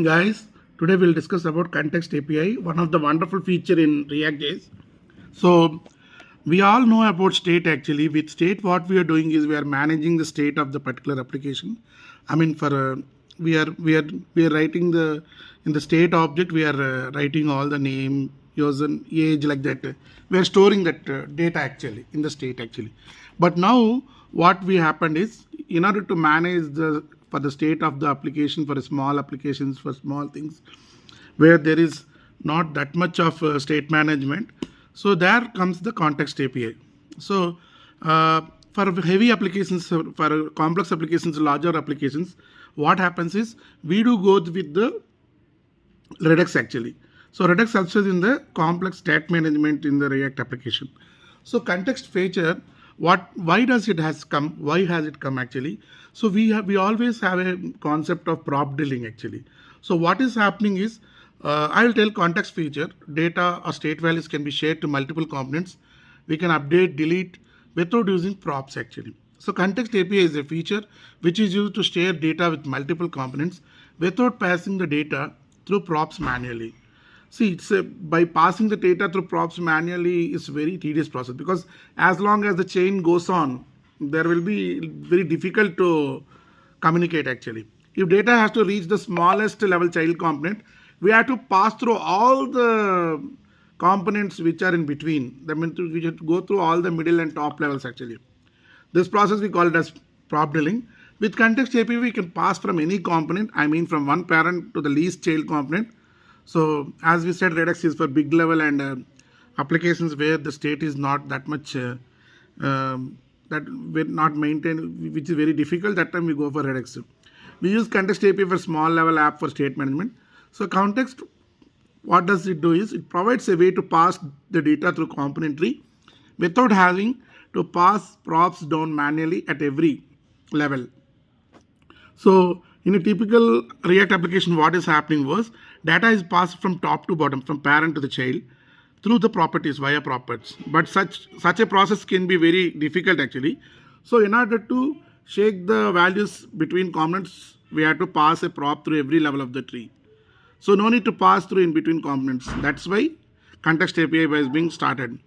Guys, today we'll discuss about context API, one of the wonderful feature in Reactjs. So we all know about state actually. With state, what we are doing is we are managing the state of the particular application. I mean, for we are writing the in the state object we are writing all the name, user, age like that. We are storing that data actually in the state actually. But now what we happened is in order to manage the for the state of the application for small applications for small things where there is not that much of state management, so there comes the context API. So for heavy applications, for complex applications, larger applications, what happens is we do go with the Redux actually. So Redux helps us in the complex state management in the React application. So context feature, why does it has come? Why has it come actually? So we always have a concept of prop dealing actually. So what is happening is I will tell context feature, data or state values can be shared to multiple components. We can update, delete without using props actually. So context API is a feature which is used to share data with multiple components without passing the data through props manually. See, by passing the data through props manually is very tedious process because as long as the chain goes on, there will be very difficult to communicate actually. If data has to reach the smallest level child component, we have to pass through all the components which are in between. That means we have to go through all the middle and top levels actually. This process we call it as prop dealing. With context API, we can pass from any component, I mean from one parent to the least child component. So as we said, Redux is for big level and applications where the state is not that much that we're not maintained, which is very difficult. That time we go for Redux. We use context API for small level app for state management. So context, what does it do is it provides a way to pass the data through component tree without having to pass props down manually at every level. So in a typical React application, what is happening was data is passed from top to bottom, from parent to the child, through the properties via properties. But such a process can be very difficult actually. So in order to shake the values between components, we have to pass a prop through every level of the tree. So no need to pass through in between components. That's why context API is being started.